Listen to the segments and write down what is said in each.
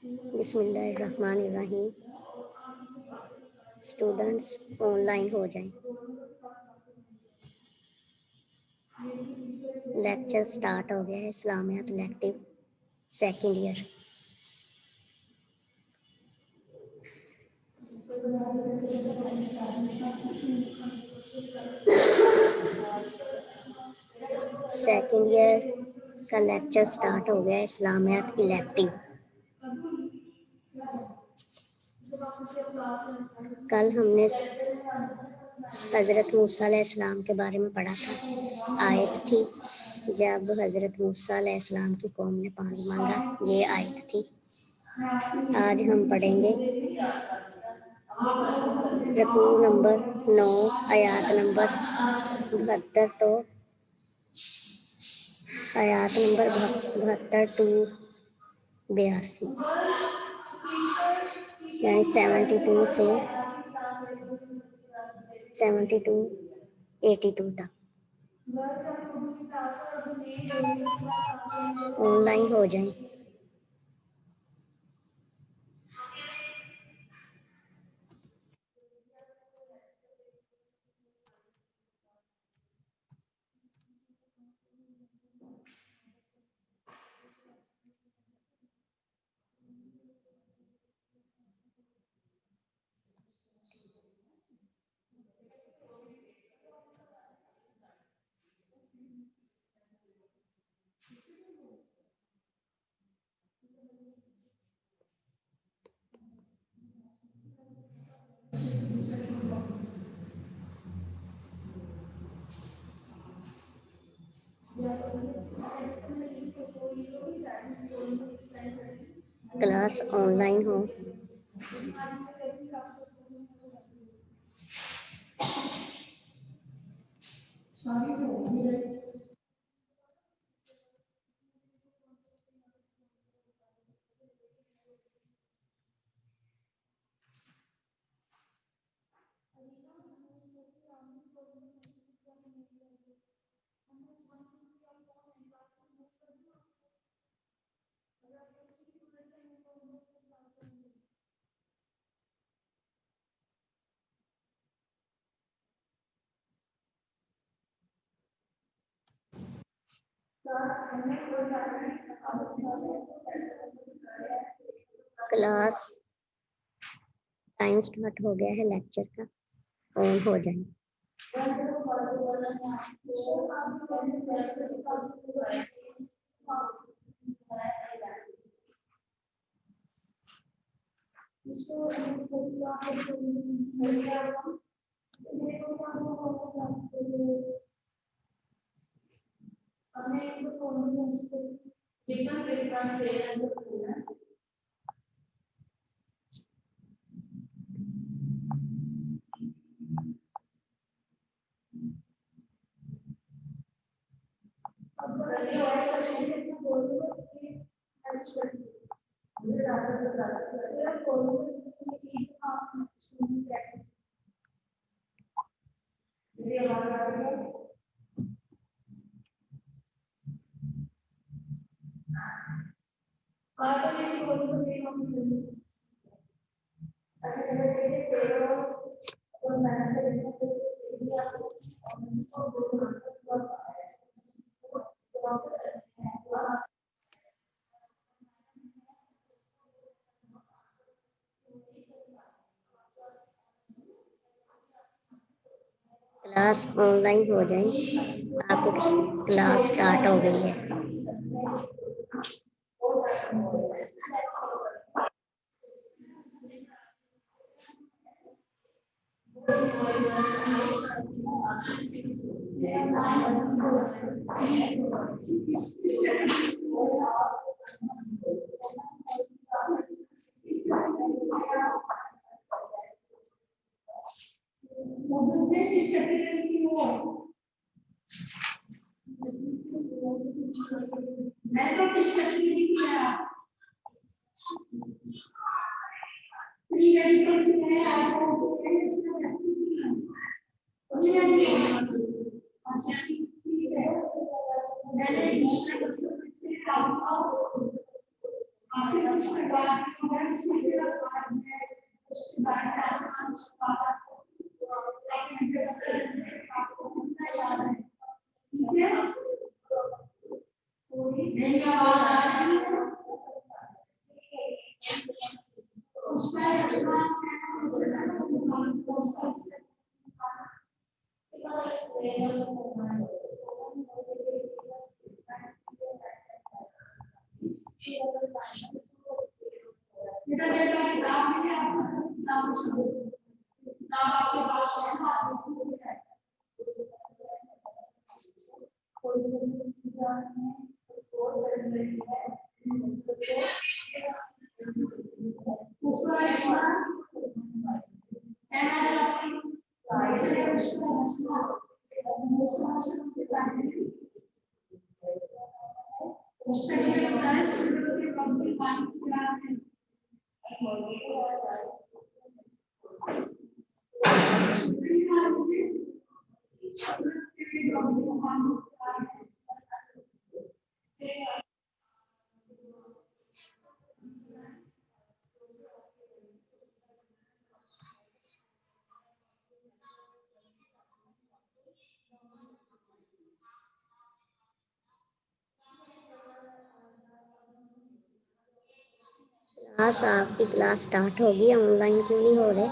बिस्मिल्लाहिर्रहमानिर्रहीम। Students online हो जाएं। लेक्चर स्टार्ट हो गया है। इस्लामियात elective second year. Second year का लेक्चर स्टार्ट हो गया है। इस्लामियात इलेक्टिव। कल हमने हज़रत मूसा अलैहिस्सलाम के बारे में पढ़ा था। आयत थी जब हज़रत मूसा अलैहिस्सलाम की कौम ने पानी मांगा, ये आयत थी। आज हम पढ़ेंगे रकू नंबर 9 आयात नंबर 72 तो आयात नंबर 72 टू 82 यानी 72 से 82 तक ऑनलाइन हो जाएं। क्लास ऑनलाइन हो। क्लास टाइम स्टार्ट हो गया है लेक्चर का। ऑन हो जाए। क्लास ऑनलाइन हो जाए। आपकी क्लास स्टार्ट हो गई है। क्लास आपकी क्लास स्टार्ट होगी, ऑनलाइन क्यों नहीं हो रहे?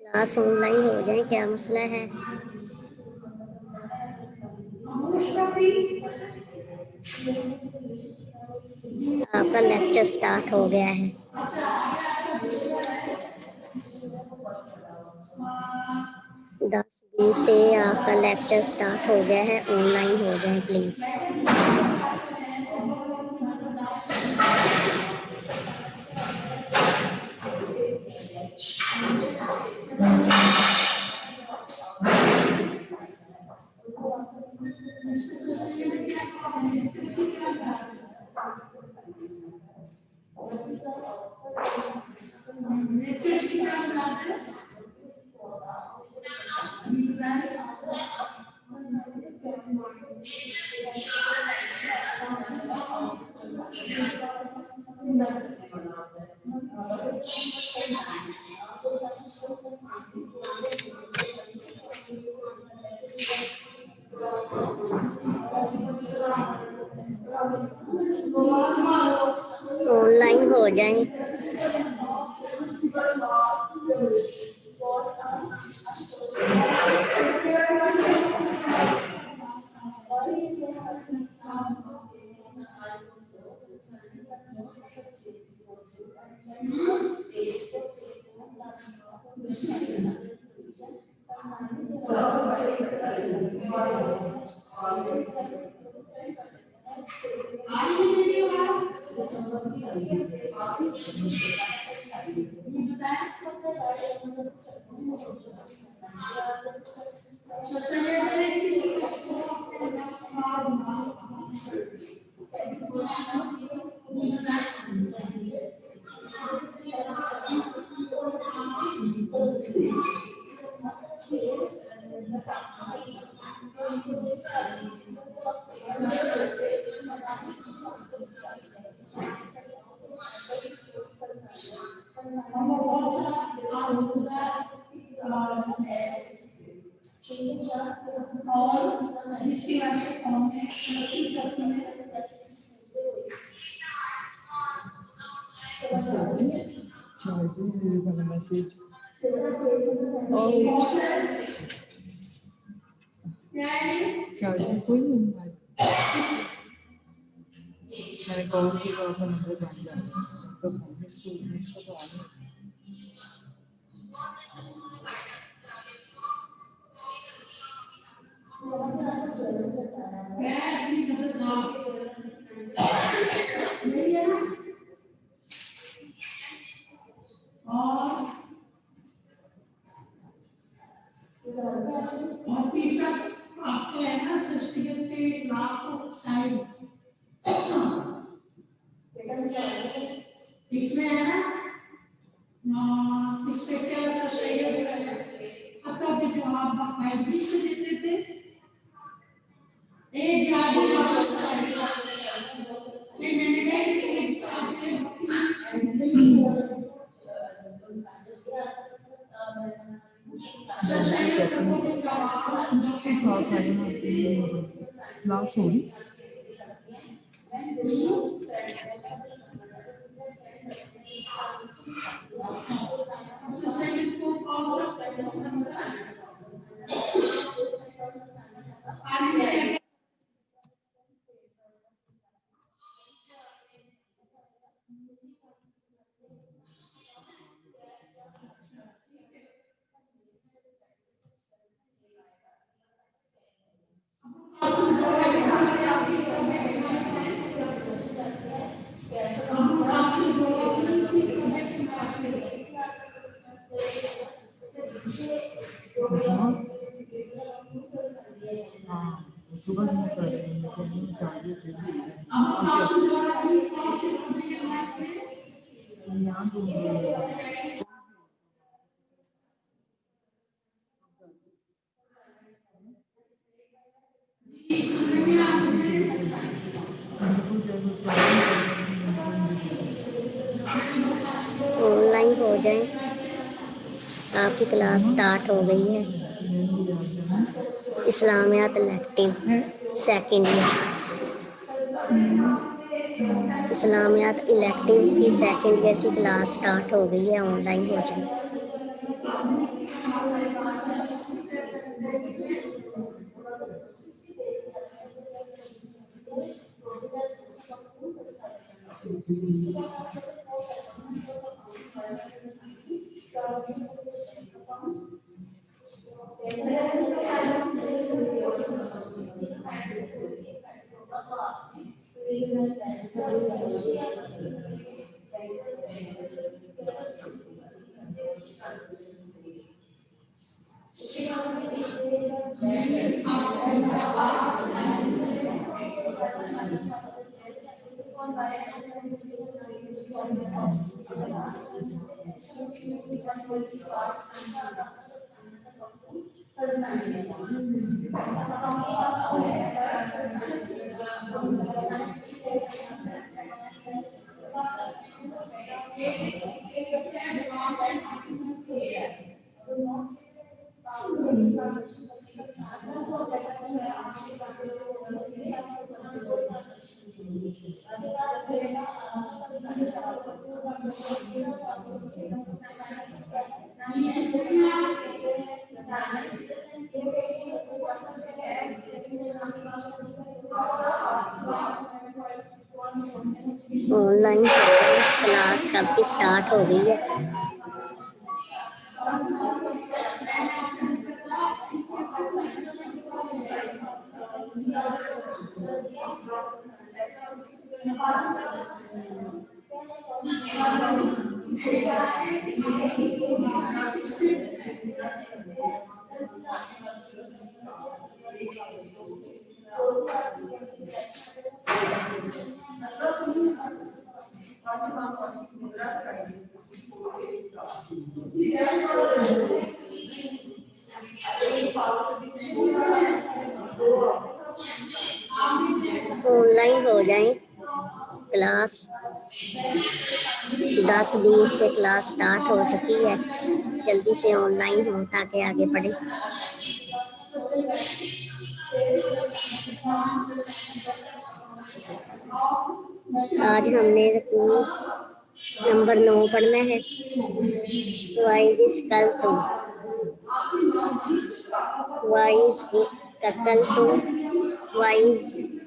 क्लास ऑनलाइन हो जाए, क्या मसला है? आपका लेक्चर स्टार्ट हो गया है। 10 दिन से आपका लेक्चर स्टार्ट हो गया है, ऑनलाइन हो जाए प्लीज। ऑनलाइन हो जाए। message. Charging कोई नहीं है। मैंने कॉल किया और नंबर बन गया तो इसको तो आ गया। और तीसरा आपको है ना सर्टिफिकेट के लाभ साइड इसमें है ना इस पे क्या सही है अब तक जो आप 20 से देते थे एक ज्यादा मैंने कहा क्लास होगी सुबह में कर ऑनलाइन हो जाए। आपकी क्लास स्टार्ट हो गई है। इस्लामियात इलेक्टिव सेकंड ईयर, इस्लामियात इलेक्टिव की सेकंड ईयर की क्लास स्टार्ट हो गई है। ऑनलाइन हो जाए। ऑनलाइन क्लास कब की स्टार्ट हो गई है। ऑनलाइन हो जाए क्लास 10-20 से क्लास स्टार्ट हो चुकी है। जल्दी से ऑनलाइन हो ताकि आगे बढ़े। آج ہم نے رکوع نمبر 9 پڑھنا ہے. وائز کل تم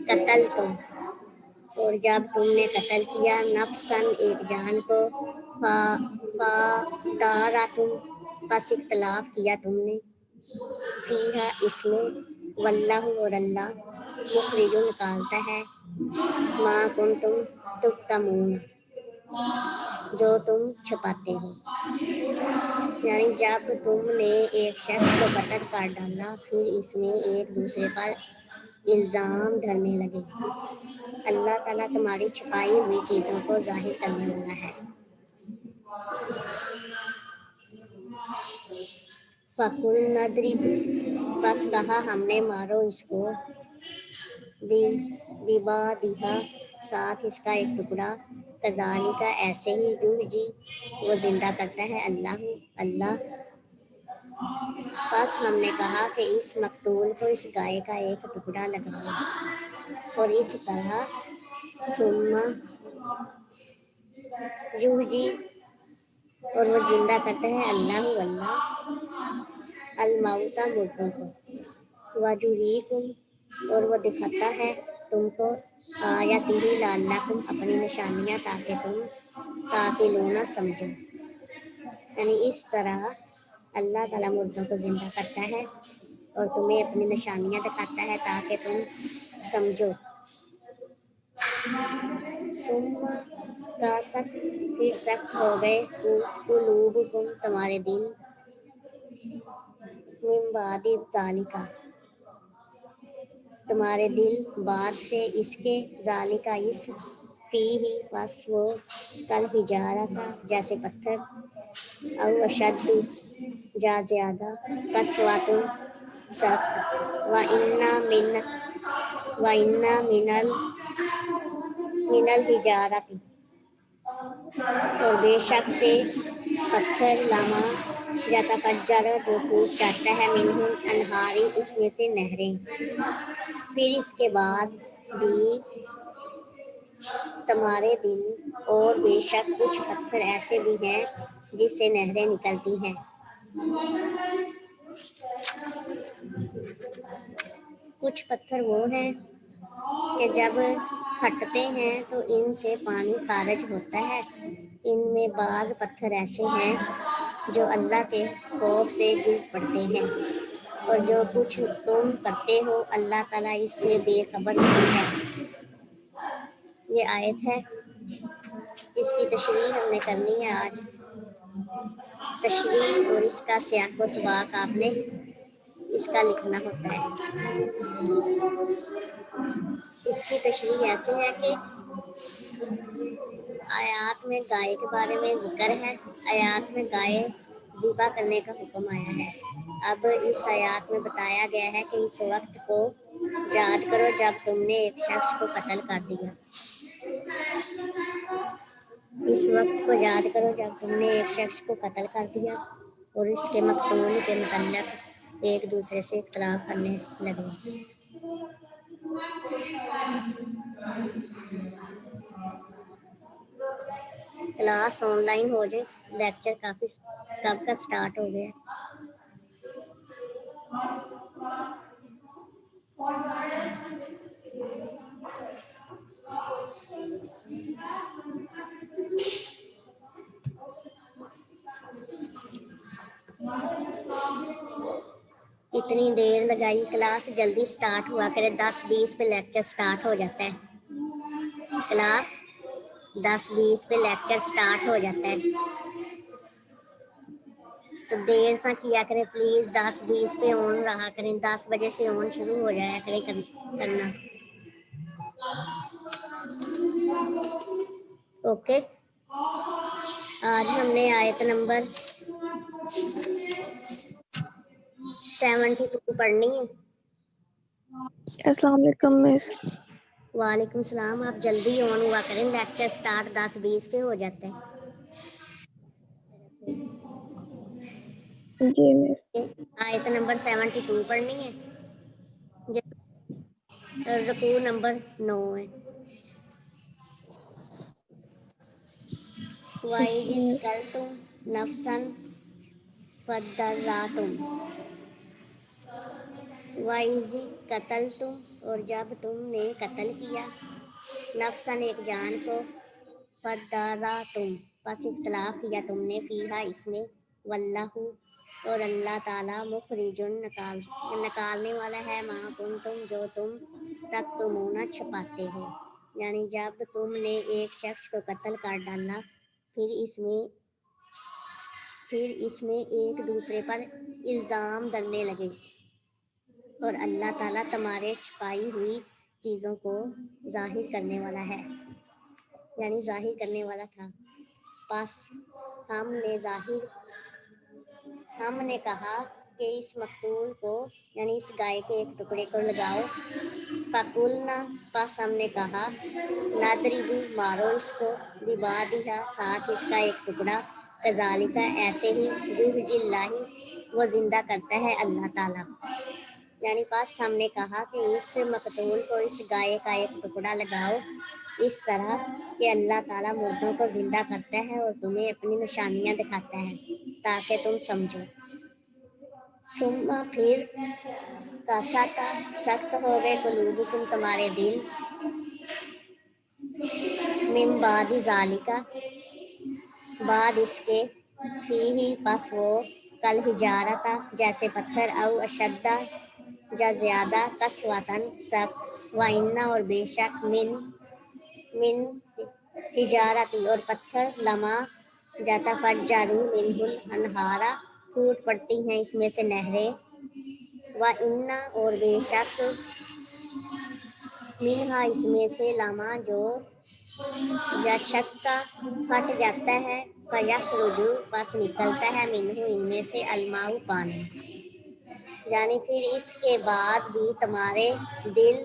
قتل تم اور جب تم نے قتل کیا نفسن ایک جان کو فادارتم پس اختلاف کیا تم نے فیہا اس میں واللہ اور اللہ مخرج نکالتا ہے ما کنتم تکتمون جو تم چھپاتے ہو. یعنی جب تم نے ایک شخص کو قتل کر ڈالا پھر اس میں ایک دوسرے پر الزام دھرنے لگے. اللہ تعالیٰ تمہاری چھپائی ہوئی چیزوں کو ظاہر کرنے والا ہے. فَقُلْنَا اضْرِبْ بس کہا ہم نے مارو اس کو بِبَعْضِہَا ساتھ اس کا ایک ٹکڑا کذالک ایسے ہی یحیی وہ زندہ کرتا ہے اللہ. بس ہم نے کہا کہ اس مقتول کو اس گائے کا ایک ٹکڑا لگاؤ اور اس طرح ثم یحیی اور وہ زندہ کرتا ہے اللہ الموتى مردوں کو وَیُرِیکُم اور وہ دکھاتا ہے تم کو آیاتہ لعلکم اپنی نشانیاں تاکہ تم تعقلون سمجھو. یعنی اس طرح اللہ تعالیٰ مردوں کو زندہ کرتا ہے اور تمہیں اپنی نشانیاں دکھاتا ہے تاکہ تم سمجھو. ثم قاست پھر سخت ہو گئے قلوبکم تمہارے دل من بعد ذالک تمہارے دل بعد سے اس کے ذالک اس فیہ بس وہ کل حجارہ تھا جیسے پتھر او اشد جا زیادہ قسوۃ سخت وَإِنَّ مِنَ الْحِجَارَةِ اور بے شک سے پتھر لما یتفجر جو پھوٹ جاتا ہے منہ الانہار اس میں سے نہریں. پھر اس کے بعد بھی تمہارے دل اور بے شک کچھ پتھر ایسے بھی ہیں جس سے نہریں نکلتی ہیں. کچھ پتھر وہ ہیں کہ جب پھٹتے ہیں تو ان سے پانی خارج ہوتا ہے. ان میں بعض پتھر ایسے ہیں جو اللہ کے خوف سے گر پڑتے ہیں اور جو کچھ تم کرتے ہو اللہ تعالیٰ اس سے بے خبر نہیں ہے. یہ آیت ہے اس کی تشریح ہم نے کرنی ہے آج. تشریح اور اس کا سیاق و سباق آپ نے اس کا لکھنا ہوتا ہے. اس کی تشریح ایسے ہے کہ آیات میں گائے کے بارے میں ذکر ہے. آیات میں گائے ذبح کرنے کا حکم آیا ہے. اب اس آیات میں بتایا گیا ہے کہ اس وقت کو یاد کرو جب تم نے ایک شخص کو قتل کر دیا. اس وقت کو یاد کرو جب تم نے ایک شخص کو قتل کر دیا اور اس کے مقتول کے متعلق ایک دوسرے سے اختلاف کرنے لگے. کلاس آن لائن ہو جائے. لیکچر کافی کب کا سٹارٹ ہو گیا. اتنی دیر لگائی. کلاس جلدی سٹارٹ ہوا کرے. 10-20 پہ لیکچر سٹارٹ ہو جاتا ہے. کلاس 10-20 پہ لیکچر سٹارٹ ہو جاتا ہے تو دیر نہ کیا کریں پلیز. 10-20 پہ آن رہا کریں. 10 بجے سے آن شروع ہو جایا کریں کرنا. اوکے. آج ہم نے آیت نمبر 72 پڑھنی ہے. السلام علیکم مس. وعلیکم السلام. آپ جلدی آن ہوا کریں. لیکچر سٹارٹ 10-20 پہ ہو جاتا ہے. جی مس. آیت نمبر 72 پڑھنی ہے. رکوع نمبر 9 ہے. वाइज कल तुम नफसन फदर्रातुम, वाइज कतल तुम, और जब तुमने कत्ल किया, नफसन एक जान को, फदर्रातुम बस इख्तलाफ किया तुमने, फीहा इसमें, वल्लाहु और अल्लाह ताला मुखरिजुन निकालने वाला है, माँ कुन तुम जो तुम तक तुमूना छुपाते हो। यानी जब तुमने एक शख्स को कत्ल कर डाला, फिर इसमें एक दूसरे पर इल्ज़ाम डलने लगे, और अल्लाह ताला तुम्हारे छुपाई हुई चीज़ों को जाहिर करने वाला है, यानी जाहिर करने वाला था। बस हमने कहा कि इस मकतूल को, यानी इस गाय के एक टुकड़े को लगाओ। फकुलना बस हमने कहा, नादरिबू मारो इसको, बिबादिहा साथ इसका एक टुकड़ा, कजालिका ऐसे ही, युहयिल्लाही वो जिंदा करता है अल्लाह ताला। यानी बस हमने कहा कि इस मकतूल को, इस गाय का एक टुकड़ा लगाओ, इस तरह कि अल्लाह ताला मुर्दों को जिंदा करता है और तुम्हें अपनी निशानियां दिखाता है ताकि तुम समझो। सुम्मा फिर कासाता सख्त हो गए, कुलूबुकुम तुम्हारे दिल, मिन बादी जालिका बाद इसके, फीही बस वो, कल हिजारता जैसे पत्थर, औ अशद्दा या ज्यादा, कसवतन सख्त, व इन्ना और बेशक, मिन हिजारती और पत्थर, लमा जाता फज्जारू मिनहुल अनहारा फूट पड़ती हैं इसमें से नहरें, व इन्ना और बेशक, मिनहा इसमें से, लामा जो जशक का फट जाता है, फयखरुजु बस निकलता है, मिनहु इनमें से, अलमाउ पानी। यानी फिर इसके बाद भी तुम्हारे दिल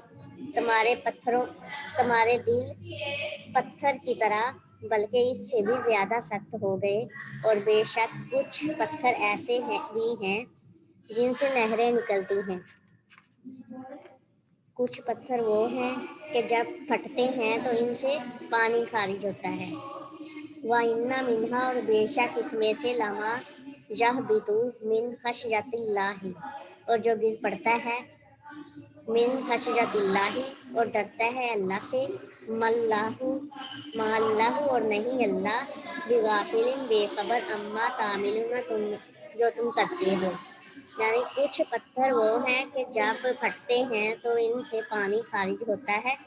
पत्थर की तरह, बल्कि इससे भी ज्यादा सख्त हो गए, और बेशक कुछ पत्थर ऐसे भी हैं जिनसे नहरें निकलती हैं। कुछ पत्थर वो हैं कि जब फटते हैं तो इनसे पानी खारिज होता है। व इन्ना मिन्हा और बेशक इसमें से, लमा यहबितु मिन खशयतिल्लाहि और जो गिर पड़ता है, मिन खशयतिल्लाहि और डरता है अल्लाह से, मल्लाहु और नहीं अल्लाह, बिगाफिलिन बेखबर, अम्मा तामिलुना तुम करते हो। यानी कुछ पत्थर वो हैं कि जब फटते हैं तो इनसे पानी खारिज होता है,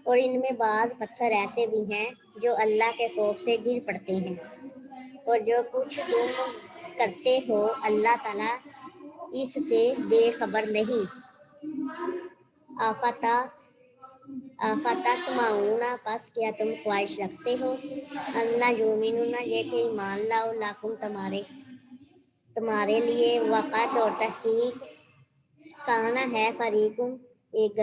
और इनमें बाज पत्थर ऐसे भी हैं जो अल्लाह के खौफ से गिर पड़ते हैं, और जो कुछ तुम करते हो अल्लाह ताला इससे बेखबर नहीं। आफता तमाऊना बस क्या तुम ख्वाहिश रखते हो, अन्ना यूमिनुना ये कि ईमान लाओ, लाकुम तुम्हारे लिए, वक़द और तहकीक, काना है फरीकुम एक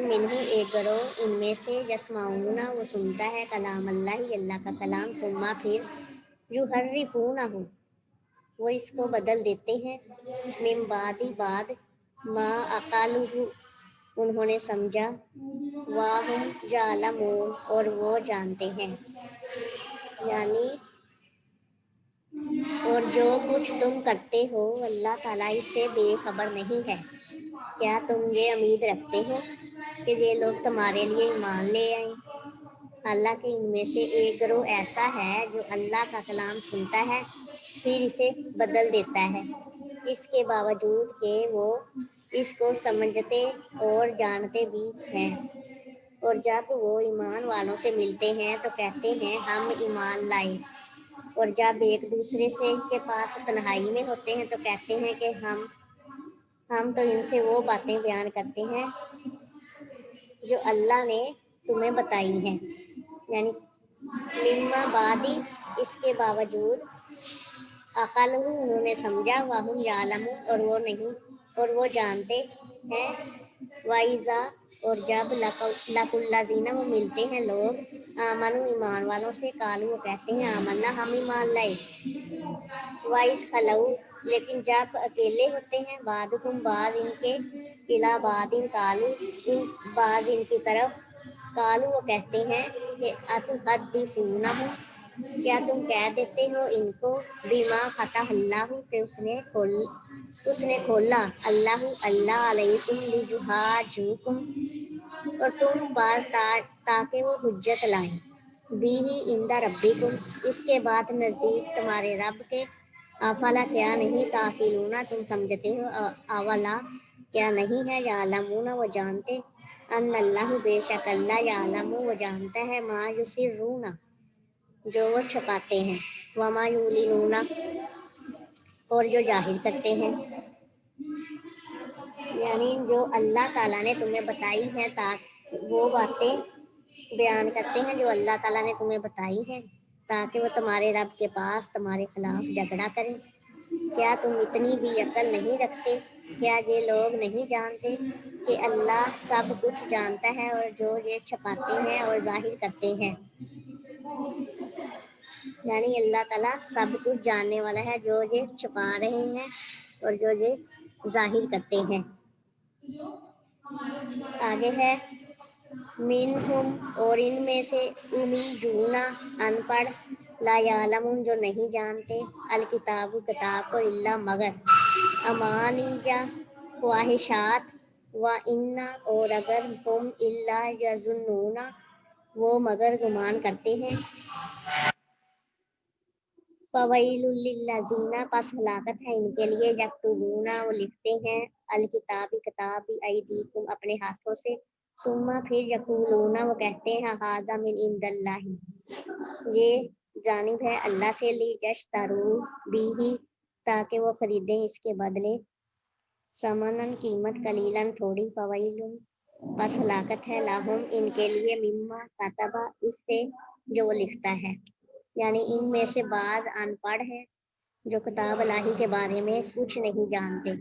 मिनहु एक गरोह इनमें से, यसमाऊना वो सुनता है, कलाम अल्लाह का कलाम, सुम्मा फिर, युहर्रिफूनहु वो इसको बदल देते हैं, मिन बादी बाद, मा अकालुहु उन्होंने समझा, वाहुम जालमून और वो जानते हैं। यानी और जो कुछ तुम करते हो अल्लाह ताला इससे बेखबर नहीं है। क्या तुम ये उम्मीद रखते हो कि ये लोग तुम्हारे लिए ईमान ले आए? हालांकि इनमें से एक गिरोह ऐसा है जो अल्लाह का कलाम सुनता है फिर इसे बदल देता है, इसके बावजूद कि वो इसको समझते और जानते भी हैं, और जब वो ईमान वालों से मिलते हैं तो कहते हैं हम ईमान लाए, और जब एक दूसरे से के पास तन्हाई में होते हैं तो कहते हैं कि हम तो इनसे वो बातें बयान करते हैं जो अल्लाह ने तुम्हें बताई हैं। यानी मिम्मा बादी इसके बावजूद, अकलहु उन्होंने समझा, वाहुम यालमू और वो नहीं, और वो जानते हैं, वाइजा और जब लकुल्लादीना वो मिलते हैं लोग, आमनु ईमान वालों से, कालू वो कहते हैं आमन्ना हम ईमान लाए, वाइज खलऊ लेकिन जब अकेले होते हैं, बादुकुम बाद इनके, इला बाद इन कालू इन बाद इनकी तरफ, कालू वो कहते हैं कि अतुहद्दिसूनहुम, क्या तुम कह देते हो इनको, बिमा फतहल्लाहु, कि उसने खोला अल्लाह अल्लाह अलैकुम लिजुहाजुकुम, और तुम पर ताकि वो हुज्जत लाएं, बीही इंदा रब्बिकुम, इसके बाद नजदीक तुम्हारे रब के, अफला क्या नहीं, ताकिलूना तुम समझते हो, अवला क्या नहीं है, यालमूना वो जानते, अन्नल्लाहु बेशक अल्लाह, यालमू वो जानता है, मा युसिर्रूना जो वो छुपाते हैं, वमा युलिनूना और जो जाहिर करते हैं। यानी जो अल्लाह ताला ने तुम्हें बताई है, वो बातें बयान करते हैं जो अल्लाह ताला ने तुम्हें बताई हैं, ताकि वो तुम्हारे रब के पास तुम्हारे खिलाफ झगड़ा करें। क्या तुम इतनी भी अकल नहीं रखते? क्या ये लोग नहीं जानते कि अल्लाह सब कुछ जानता है, और जो ये छुपाते हैं और जाहिर करते हैं। यानी अल्लाह ताला सब कुछ जानने वाला है, जो ये छुपा रहे हैं और जो ये जाहिर करते हैं। आगे है मिनहुम, और इनमें से, उम्मीदूना अनपढ़, ला यालमुन जो नहीं जानते, अल किताबु किताब को, इल्ला मगर, अमानिया ख्वाहिशात, व इन्ना और अगर, तुम इल्ला यजुन्नूना वो मगर गुमान करते हैं। फवैलुल लिल्लज़ीना, पास हलाकत है इनके लिए, यक्तुबूना वो लिखते हैं, अल किताबी किताब भी अयदीकुम अपने हाथों से, सुम्मा फिर यकूलूना वो कहते हैं, हाज़ा मिन इंदल्लाहि ये जानिब है अल्लाह से, ली यश्तरू बिही ताकि वो खरीदें इसके बदले, समनन कीमत, कलीलन थोड़ी, फवैलुन बस हलाकत है, लाहुम इनके लिए, मिम्मा कतबा इससे जो वो लिखता है। यानी इनमें से बाद अनपढ़ है जो किताब अल्लाह के बारे में कुछ नहीं जानते,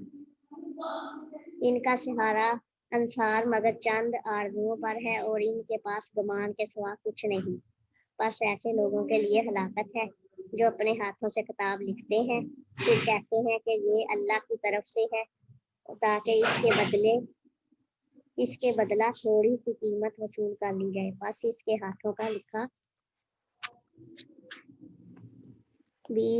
इनका सहारा अंसार मगर चंद आरजुओं पर है, और इनके पास गुमान के सिवा कुछ नहीं। बस ऐसे लोगों के लिए हलाकत है जो अपने हाथों से किताब लिखते हैं, फिर कहते हैं कि ये अल्लाह की तरफ से है, ताकि इसके बदला थोड़ी सी कीमत वसूल कर ली जाए। बस इसके हाथों का लिखा भी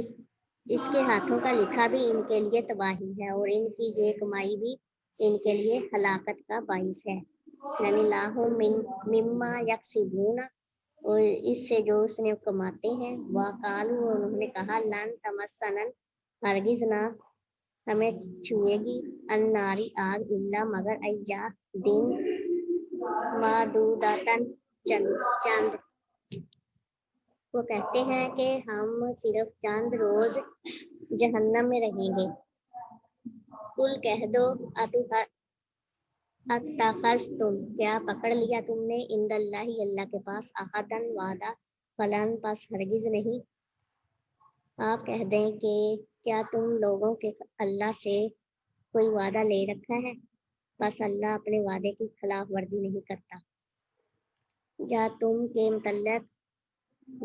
इसके हाथों का लिखा भी इनके लिए तबाही है, और इनकी ये कमाई भी इनके लिए हलाकत का बाइस है। यानी लाहु मिम्मा यक्सिबूना, और इससे जो उसने कमाते हैं, वकालू उन्होंने कहा, लन तमस्सनन हरगिज ना हमें छुएगी, अन्नारी आग, इल्ला मगर अय्या दिन मादूदातन चंद। वो कहते हैं कि हम सिर्फ चंद रोज जहन्नम में रहेंगे। कुल कह दो, अत्तखज़्तुम क्या पकड़ लिया तुमने, इंदल्लाहि अल्लाह के पास, अहदन वादा, फलन पास हरगिज नहीं। आप कह दें कि क्या तुम लोगों के अल्लाह से कोई वादा ले रखा है, बस अल्लाह अपने वादे की खिलाफ वर्जी नहीं करता। या तुम के मुतल्लक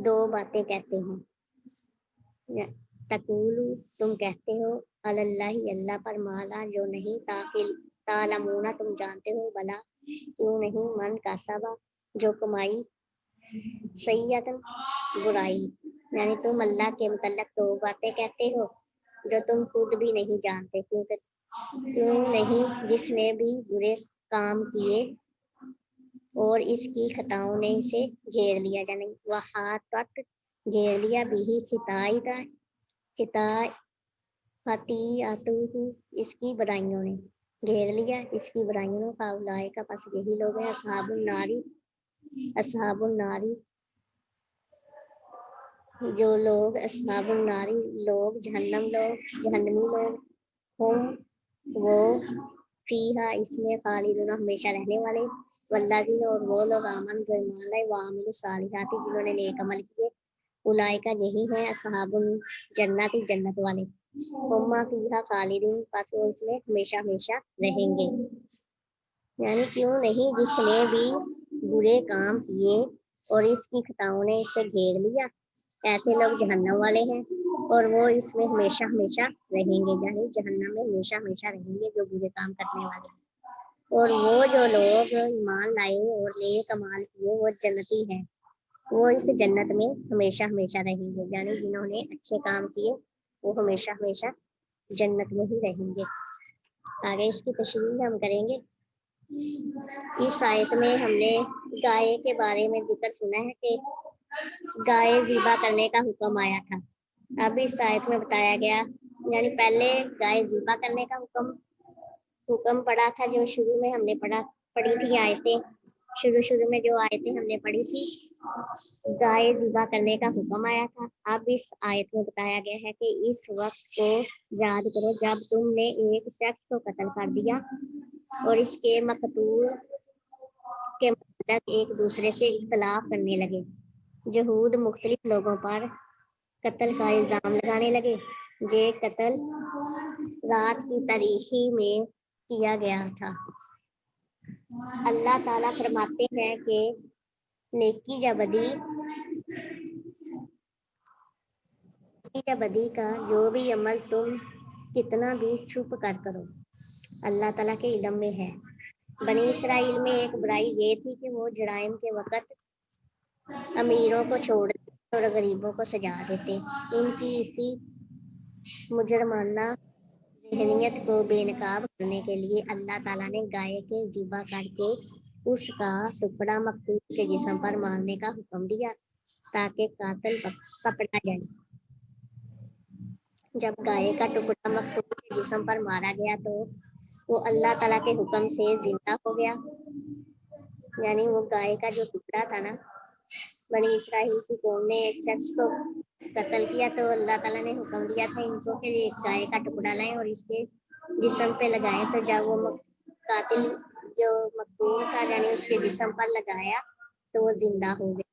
दो बातें कहते हैं, तकूलू तुम कहते हो, अलल्लाहि अल्लाह पर, माला जो नहीं, तालमूना तुम जानते हो, भला क्यों नहीं, मन का सबा जो कमाई, सैयदन बुराई। यानी तुम अल्लाह के मुतल्लक दो बातें कहते हो जो तुम खुद भी नहीं जानते, क्यों नहीं जिसने भी बुरे काम किए और इसकी खताओं ने इसे घेर लिया, यानी वहां तक घेर लिया, भी चिताई फतीअतुहु इसकी बुराइयों ने घेर लिया, इसकी बुराइयों ने, फाउलाए का पास यही लोग हैं, असहाबुन नारी जो लोग, असहाबुन नारी लोग, जहन्नमी लोग, हम वो फीहा इसमें, खालिदून हमेशा रहने वाले, वल्लादीन और वो लोग, आमन जो ईमान लाए, वामिलु सालिहाती जिन्होंने नेक अमल किए, उलाइका यही है असहाबुल जन्नती जन्नत वाले, हुम्मा फीहा खालिदून पास वो इसमें हमेशा हमेशा रहेंगे। यानी क्यों नहीं जिसने भी बुरे काम किए और इसकी खताओं ने इसे घेर लिया, ऐसे लोग जहन्नम वाले हैं और वो इसमें हमेशा हमेशा रहेंगे, यानी जहन्नम में हमेशा हमेशा रहेंगे जो बुरे काम करने वाले हैं। और वो जो लोग ईमान लाए और नेक अमाल किए वो जन्नती हैं, वो इस जन्नत में हमेशा हमेशा रहेंगे, यानी जिन्होंने अच्छे काम किए वो हमेशा हमेशा जन्नत में ही रहेंगे। आगे इसकी तशरीह हम करेंगे। इस आयत में हमने गाय के बारे में जिक्र सुना है कि गाय ज़िबा करने का हुक्म आया था। अब इस आयत में बताया गया, यानी पहले गाय ज़िबा करने का हुक्म पड़ा था, जो शुरू में हमने पढ़ी थी आयतें। शुरू में जो आयतें हमने पढ़ी थी, गाय ज़िबा करने का हुक्म आया था। अब इस आयत में बताया गया है कि इस वक्त को याद करो जब तुमने एक शख्स को कत्ल कर दिया और इसके मकतूल के मतलब एक दूसरे से इख्तलाफ करने लगे। यहूद मुख्तलिफ लोगों पर कत्ल का इल्जाम लगाने लगे। ये कत्ल रात की तारीखी में किया गया था। अल्लाह ताला फरमाते हैं कि नेकी या बदी का जो भी अमल तुम कितना भी छुप कर करो, अल्लाह ताला के इल्म में है। बनी इसराइल में एक बुराई ये थी कि वो जुराइम के वक़्त अमीरों को छोड़ और गरीबों को सजा देते। इनकी इसी मुजरमाना ज़हनियत को बेनकाब करने के लिए अल्लाह ताला ने गाय के ज़िबा करके उसका टुकड़ा मकतूल के जिस्म पर मारने का हुक्म दिया ताकि कातिल पकड़ा जाए। जब गाय का टुकड़ा मकतूल के जिस्म पर मारा गया तो वो अल्लाह ताला के हुक्म से जिंदा हो गया। यानी वो गाय का जो टुकड़ा था ना, बनी इसराइल की कौम ने एक शख्स को कत्ल किया तो अल्लाह ताला ने हुक्म दिया था इनको कि एक गाय का टुकड़ा लाएं और इसके जिस्म पे लगाएं। तो जब वो कातिल जो मकतूल था यानी उसके जिस्म पर लगाया तो वो जिंदा हो गया।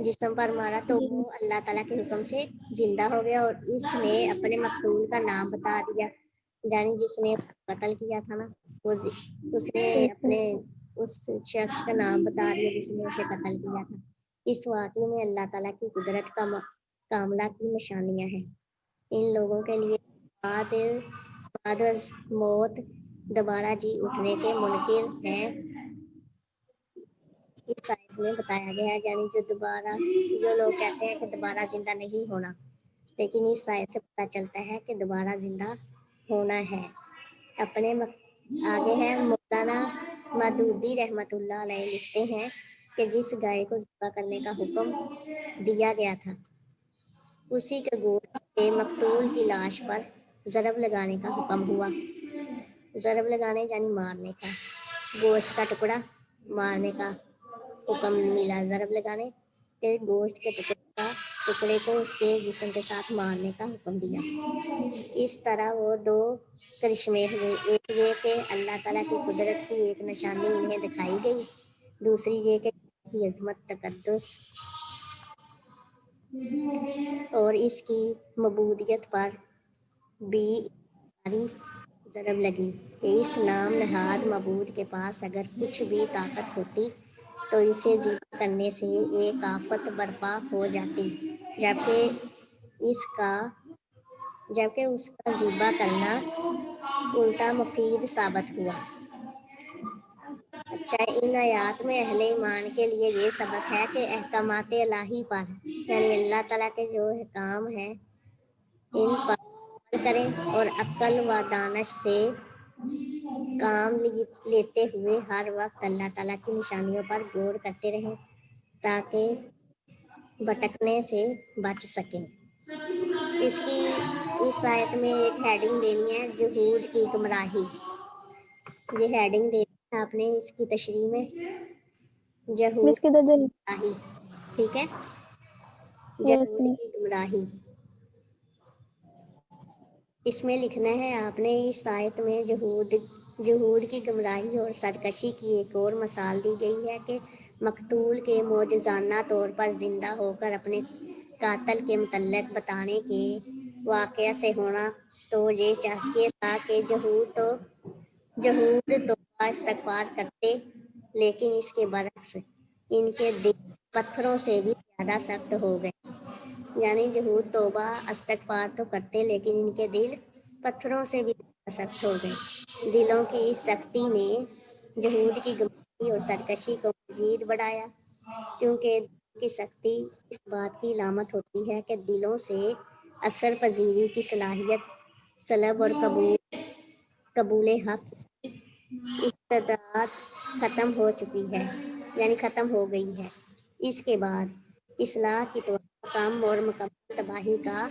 जिस्म पर मारा तो जी वो अल्लाह ताला के हुक्म से जिंदा हो गया और इसने अपने मकतूल का नाम बता दिया, यानी जिसने कत्ल किया था ना, वो उसने अपने उस शख्स का नाम बता दिया जिसने उसे कत्ल किया था। इस वाक़ये में अल्लाह ताला की कुदरत का कामला की निशानियां हैं। इन लोगों के लिए बाद मौत दोबारा जी उठने के मुनकिर हैं। इस आयत में बताया गया है, यानी जो लोग कहते हैं कि दोबारा जिंदा नहीं होना, लेकिन इस आयत से पता चलता है कि दोबारा जिंदा होना है। अपने आगे है मौलाना मदूदी रहमतुल्लाह अलैह लिखते हैं कि जिस गाय को ज़िबा करने का हुक्म दिया गया था उसी के गोश्त से मकतूल की लाश पर ज़रब लगाने का हुक्म हुआ। ज़रब लगाने यानी मारने का, गोश्त का टुकड़ा मारने का हुक्म मिला। ज़रब लगाने फिर गोश्त के टुकड़े को उसके जिस्म के साथ मारने का हुक्म दिया। इस तरह वो दो करिश्मे हुए, एक ये कि अल्लाह ताला की कुदरत की एक निशानी इन्हें दिखाई गई, दूसरी ये कि की अजमत तकद्दुस और इसकी मबूदियत पर भी ज़रब लगी कि इस नाम नहाद मबूद के पास अगर कुछ भी ताकत होती तो इसे ज़िबा करने से एक आफत बर्पा हो जाती, जबकि उसका ज़िबा करना उल्टा मुफीद साबित हुआ। अच्छा, इन आयात में अहले ईमान के लिए ये सबक है कि अहकामात इलाही पर, यानी अल्लाह ताला के जो अहकाम हैं इन पर अमल करें और अक्ल व दानिश से काम लेते हुए हर वक्त अल्लाह ताला की निशानियों पर गौर करते रहें ताकि भटकने से बच सकें। इस आयत में एक हेडिंग देनी है, जुहूद की गुमराही। ये हेडिंग देनी है आपने इसकी तशरीह में, जहूद मिस किधर चली? गुमराही। ठीक है, यस जहूद मिस। की गुमराही। इसमें लिखना है आपने इस आयत में जहूद की गुमराही और सरकशी की एक और मिसाल दी गई है कि मकतूल के मौजज़ाना तौर पर जिंदा होकर अपने कातल के मुतल्लिक बताने के वाक़या से होना। तो ये चाहिए था कि जहूद तौबा इस्तग़फ़ार करते, लेकिन इसके बरक्स इनके दिल पत्थरों से भी ज़्यादा सख्त हो गए। यानी जहूद तौबा इस्तग़फ़ार तो करते लेकिन इनके दिल पत्थरों से भी सख्त हो गए। दिलों की इस सख्ती ने जहूद की गुमराही और सरकशी को मज़ीद बढ़ाया। کیونکہ دل کی سختی اس بات کی علامت ہوتی ہے کہ دلوں سے اثر پذیری کی صلاحیت سلب اور قبول حق کی استعداد ختم ہو چکی ہے، یعنی ختم ہو گئی ہے۔ اس کے بعد اصلاح کی توقع کم اور مکمل تباہی کا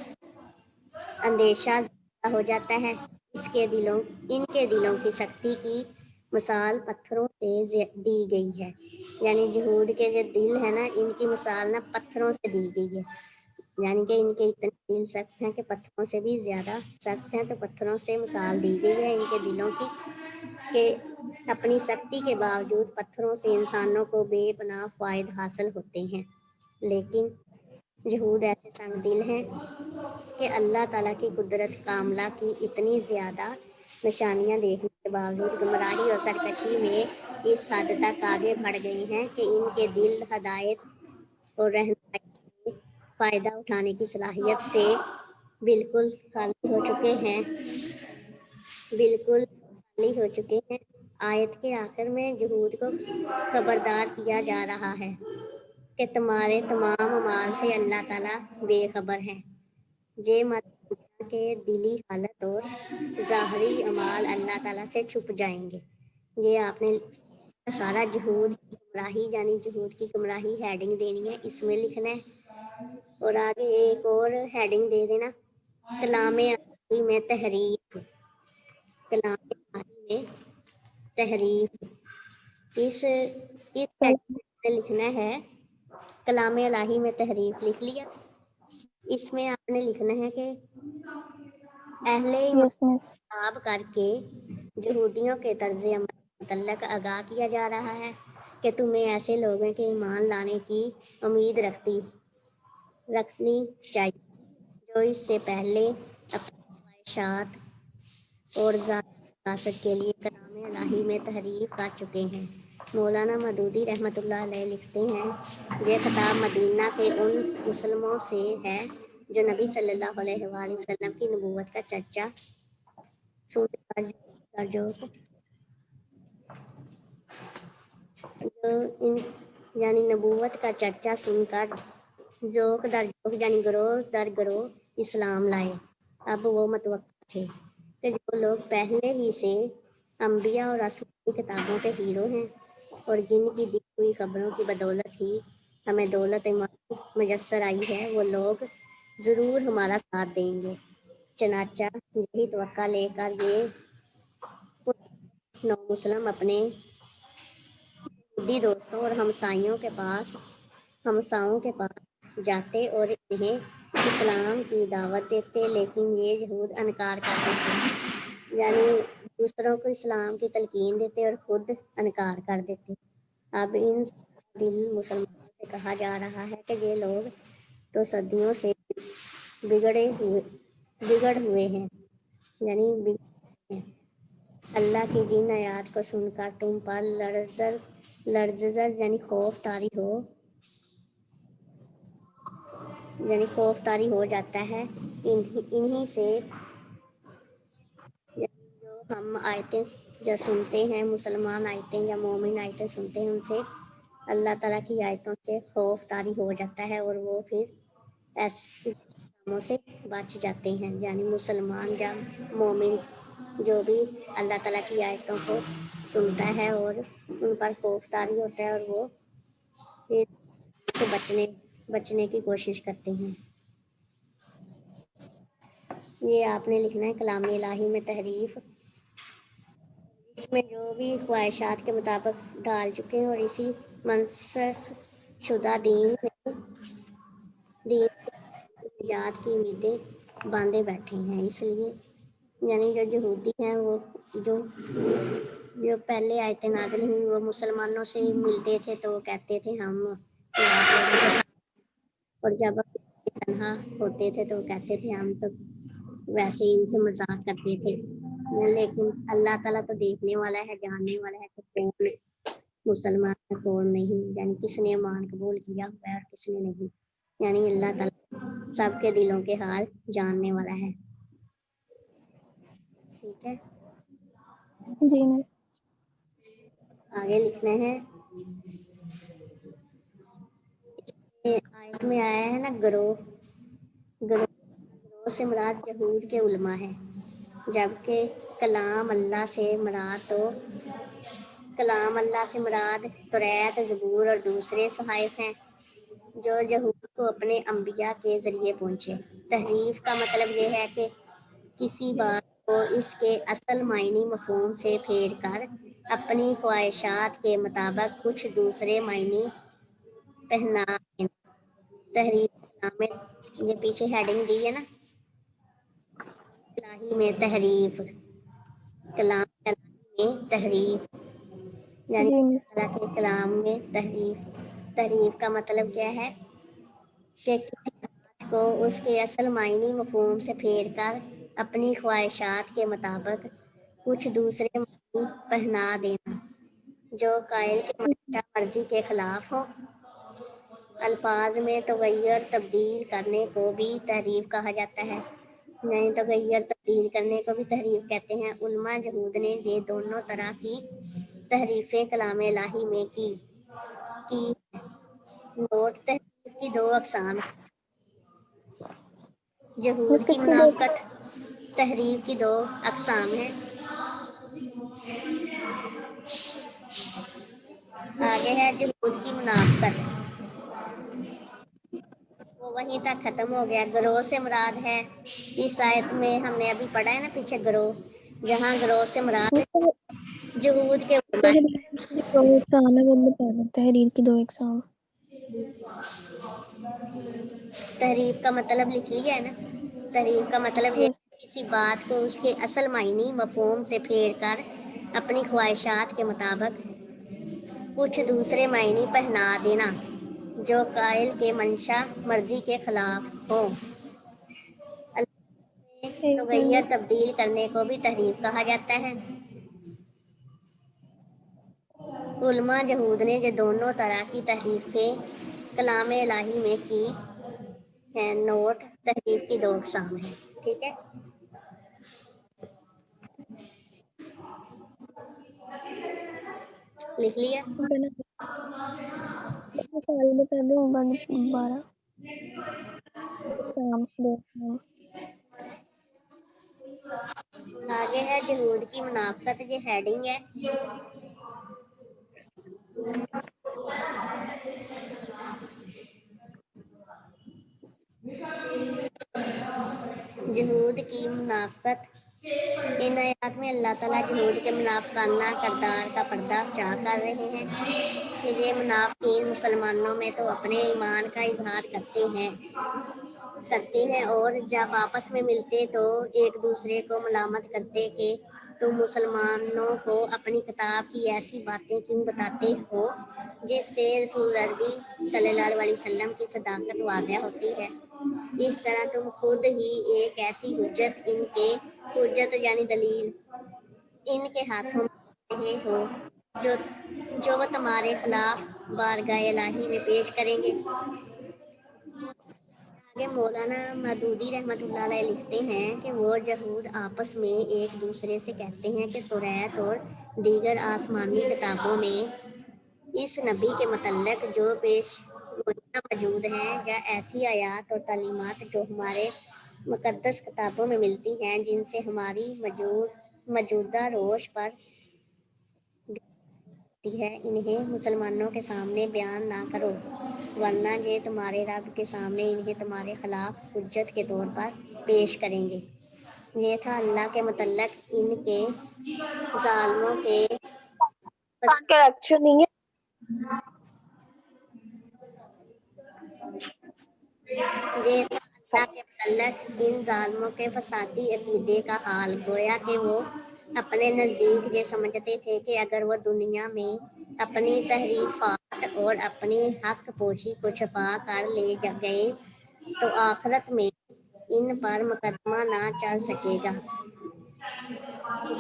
اندیشہ زیادہ ہو جاتا ہے۔ ان کے دلوں کی سختی کی مثال پتھروں سے دی گئی ہے، یعنی جہود کے جو دل ہے نا، ان کی مثال نا پتھروں سے دی گئی ہے، یعنی کہ ان کے اتنے دل سخت ہیں کہ پتھروں سے بھی زیادہ سخت ہیں، تو پتھروں سے مثال دی گئی ہے ان کے دلوں کی کہ اپنی سختی کے باوجود پتھروں سے انسانوں کو بے پناہ فوائد حاصل ہوتے ہیں، لیکن یہود ایسے سنگ دل ہیں کہ اللہ تعالیٰ کی قدرت کاملہ کی اتنی زیادہ نشانیاں دیکھنے کے باوجود گمراہی اور سرکشی میں اس حد تک آگے بڑھ گئی ہیں کہ ان کے دل ہدایت اور رہنمائی سے فائدہ اٹھانے کی صلاحیت سے بالکل خالی ہو چکے ہیں، بالکل خالی ہو چکے ہیں۔ آیت کے آخر میں یہود کو خبردار کیا جا رہا ہے کہ تمہارے تمام اعمال سے اللہ تعالیٰ بے خبر ہے۔ یہ مت سمجھنا کہ دلی حالت اور ظاہری اعمال اللہ تعالیٰ سے چھپ جائیں گے۔ یہ آپ نے سارا جہود کی گمراہی، یعنی جہود کی گمراہی ہیڈنگ دینی ہے، اس میں لکھنا ہے، اور آگے ایک اور ہیڈنگ دے دینا، کلام الہی میں تحریف۔ کلام الہی میں تحریف، اس ہیڈنگ میں لکھنا ہے کلام الہی میں تحریف۔ لکھ لیا؟ اس میں آپ نے لکھنا ہے کہ اہل ایمان Yes, miss. خطاب کر کے یہودیوں کے طرز عمل متعلق آگاہ کیا جا رہا ہے کہ تمہیں ایسے لوگوں کے ایمان لانے کی امید رکھنی چاہیے جو اس سے پہلے اپنی خواہشات اور ذاتی وراثت کے لیے کلام الہی میں تحریف کر چکے ہیں۔ مولانا مودودی رحمۃ اللہ علیہ لکھتے ہیں، یہ خطاب مدینہ کے ان مسلموں سے ہے جو نبی صلی اللہ علیہ وآلہ وسلم کی نبوت کا چرچا سن کر یعنی نبوت کا چرچا سن کر جوک در جوک یعنی گروہ در گروہ اسلام لائے۔ اب وہ متوقع تھے کہ جو لوگ پہلے ہی سے انبیاء اور آسمانی کتابوں کے ہیرو ہیں اور جن کی دی ہوئی خبروں کی بدولت ہی ہمیں دولت ایمان میسر آئی ہے، وہ لوگ ضرور ہمارا ساتھ دیں گے۔ چنانچہ یہی توقع لے کر یہ نو مسلم اپنے یہودی دوستوں اور ہمساؤں کے پاس جاتے اور انہیں اسلام کی دعوت دیتے، لیکن یہ یہود انکار کرتے تھے، یعنی دوسروں کو اسلام کی تلقین دیتے اور خود انکار کر دیتے۔ اب ان دل مسلمانوں سے کہا جا رہا ہے کہ یہ لوگ تو صدیوں سے بگڑ ہوئے ہیں، یعنی بگڑے ہیں۔ اللہ کی جن آیات کو سن کر تم پر لرزر یعنی خوف طاری ہو جاتا ہے، انہی سے جو ہم آیتیں جو سنتے ہیں، مسلمان آیتیں یا مومن آیتیں سنتے ہیں، ان سے اللہ تعالیٰ کی آیتوں سے خوف طاری ہو جاتا ہے اور وہ پھر ایسے کاموں سے بچ جاتے ہیں، یعنی مسلمان یا مومن جو بھی اللہ تعالیٰ کی آیتوں کو سنتا ہے اور ان پر خوف طاری ہوتا ہے اور وہ پھر سے بچنے کی کوشش کرتے ہیں۔ یہ آپ نے لکھنا ہے کلام الہی میں تحریف، اس میں جو بھی خواہشات کے مطابق ڈال چکے ہیں اور اسی منسوخ شدہ دین کی نجات کی امیدیں باندھے بیٹھے ہیں۔ اس لیے یعنی جو یہودی ہیں، وہ جو پہلے آیتیں نازل ہوئی وہ مسلمانوں سے ملتے تھے تو وہ کہتے تھے ہم اور جب تنہا ہوتے تھے تو وہ کہتے تھے ہم تو ویسے ہی ان سے مذاق کرتے تھے، لیکن اللہ تعالیٰ تو دیکھنے والا ہے، جاننے والا ہے کہ کون مسلمان ہے کون نہیں، یعنی کس نے ایمان قبول کیا ہوا ہے اور کس نے نہیں، یعنی اللہ تعالیٰ سب کے دلوں کے حال جاننے والا ہے۔ ٹھیک ہے، جی مس. آگے لکھنا ہے ये आयत में आया है ना गिरोह से मुराद यहूद के उलमा है, जबकि कलाम अल्लाह से मुराद तौरात, ज़बूर और दूसरे सहाइफ हैं जो यहूद को अपने अंबिया के जरिए पहुंचे। तहरीफ का मतलब ये है कि किसी बात को इसके असल मायनी मफहूम से फेर कर अपनी ख्वाहिशात के मुताबिक कुछ दूसरे मायनी पहना देना। तहरीफ के नाम में ये पीछे हेडिंग दी है ना, इलाही में तहरीफ, कलाम में तहरीफ, यानी जी अल्लाह के कलाम में तहरीफ। तहरीफ का मतलब क्या है कि किसी बात को उसके असल मायनी मफहूम से फेर कर अपनी ख्वाहिशात के मुताबिक कुछ दूसरे मायनी पहना देना जो कायल के मंशा मर्जी के खिलाफ हो। अल्फाज में तगय्युर तब्दील करने को भी तहरीफ कहा जाता है, नहीं तगय्युर तब्दील करने को भी तहरीफ कहते हैं। उलमा यहूद ने ये दोनों तरह की तहरीफें कलाम इलाही में की। नोट, तहरीफ की दो अकसाम हैं। यहूद की मुनाफकत तहरीफ की दो अकसाम हैं। आगे है यहूद की मुनाफकत, वो वहीं तक खत्म हो गया। ग्रोह से मुराद है, इस आयत में हमने अभी पढ़ा है ना पीछे ग्रोह, जहाँ ग्रोह से मुराद यहूद के उलमा है। तहरीर की दो एग्जाम। तहरीफ का मतलब लिखी गया है ना, तहरीफ का मतलब ये किसी बात को उसके असल मायनी मफहूम से फेर कर अपनी ख्वाहिशात के मुताबिक कुछ दूसरे मायनी पहना देना जो कायल के मंशा मर्जी के खिलाफ हो। तगय्युर तब्दील करने को भी तहरीफ कहा जाता है। उलमा यहूद ने ये दोनों तरह की तहरीफें कलाम इलाही में की हैं। नोट, तहरीफ की दो अक़साम हैं। ठीक है, लिख लिया। बता दो 12 एग्जाम दो। आगे है यहूद की मुनाफकत, ये हेडिंग है। यहूद की मुनाफकत, इन आयत में अल्लाह ताला यहूद के मुनाफकाना किरदार का पर्दा चाह कर रहे हैं कि ये मुनाफिकीन मुसलमानों में तो अपने ईमान का इजहार करते हैं और जब आपस में मिलते तो एक दूसरे को मलामत करते कि तुम मुसलमानों को अपनी किताब की ऐसी बातें क्यों बताते हो जिससे रसूल अरबी सल्लल्लाहु अलैहि वसल्लम की सदाकत वाज़ह होती है। इस तरह तुम खुद ही एक ऐसी हुज्जत यानी दलील इनके हाथों में रहे हो जो जो वो तुम्हारे खिलाफ बारगाह इलाही में पेश करेंगे। आगे मौलाना मदूदी रहमतुल्लाह अलैह लिखते हैं कि वो यहूद आपस में एक दूसरे से कहते हैं कि तौरात और दीगर आसमानी किताबों में इस नबी के मतलब जो पेशगोइयाँ मौजूद हैं या ऐसी आयात और तालीमात जो हमारे मुकद्दस किताबों में मिलती हैं जिनसे हमारी मौजूदा रोश पर है, इन्हें मुसलमानों के सामने बयान ना करो वरना ये तुम्हारे रब के सामने इन्हें तुम्हारे खिलाफ हुज्जत के तौर पर पेश करेंगे। ये था अल्लाह के मतलब इनके जालिमों के नहीं है। ये था अल्लाह के मतलब इन जालिमों के फसादी अकीदे का हाल। गोया कि वो अपने नज़दीक ये समझते थे कि अगर वो दुनिया में अपनी तहरीफात और अपनी हक पोशी को छुपा कर ले गए तो आखिरत में इन पर मुकदमा ना चल सकेगा।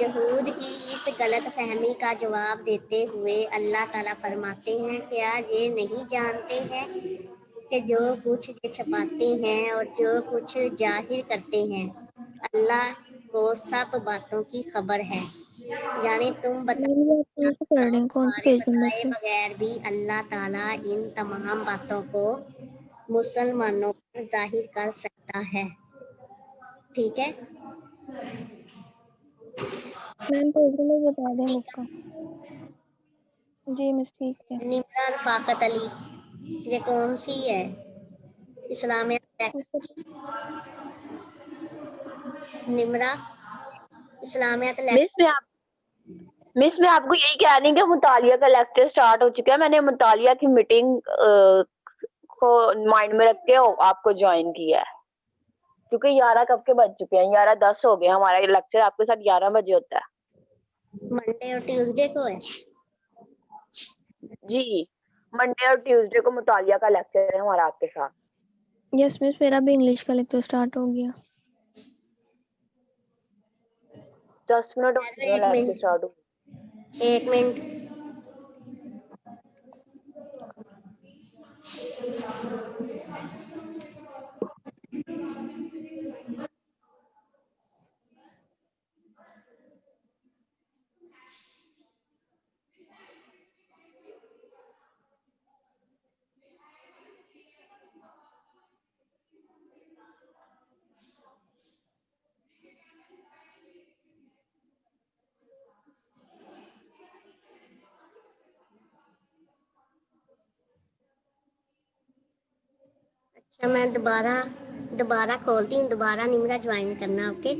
यहूद की इस गलत फहमी का जवाब देते हुए अल्लाह ताला फरमाते हैं, क्या ये नहीं जानते हैं कि जो कुछ ये छुपाते हैं और जो कुछ जाहिर करते हैं अल्लाह को सब बातों की खबर है। यानी तुम कौन से तुम्हारे पेज नंबर बताए पे? बगैर भी अल्लाह ताला इन तमाम बातों को मुसलमानों पर जाहिर कर सकता है। ठीक है, मैम पेज में बता दें मुक्का। जी मिस ठीक है। निम्रा रफाकत अली, ये कौन सी है? इस्लामिया निम्रा इस्लामियत मिस मैं आपको यही कह रही हूँ कि मुतालिया का लेक्चर स्टार्ट हो चुका है। मैंने मुतालिया की मीटिंग को माइंड में रख के आपको ज्वाइन किया है, क्योंकि 11 कब के बज चुके हैं, 11:10 हो गए। हमारा ये लेक्चर आपके साथ 11 बजे होता है। मंडे और ट्यूसडे को है। जी, मंडे और ट्यूसडे को मुतालिया का लेक्चर है हमारा आपके साथ। यस मिस मेरा भी इंग्लिश का लेक्चर स्टार्ट हो गया। 10 मिनट हो चुके हैं लेक्चर स्टार्ट हो। 1 मिनट, अच्छा मैं दोबारा खोलती हूँ, दोबारा निम्रा ज्वाइन करना। ओके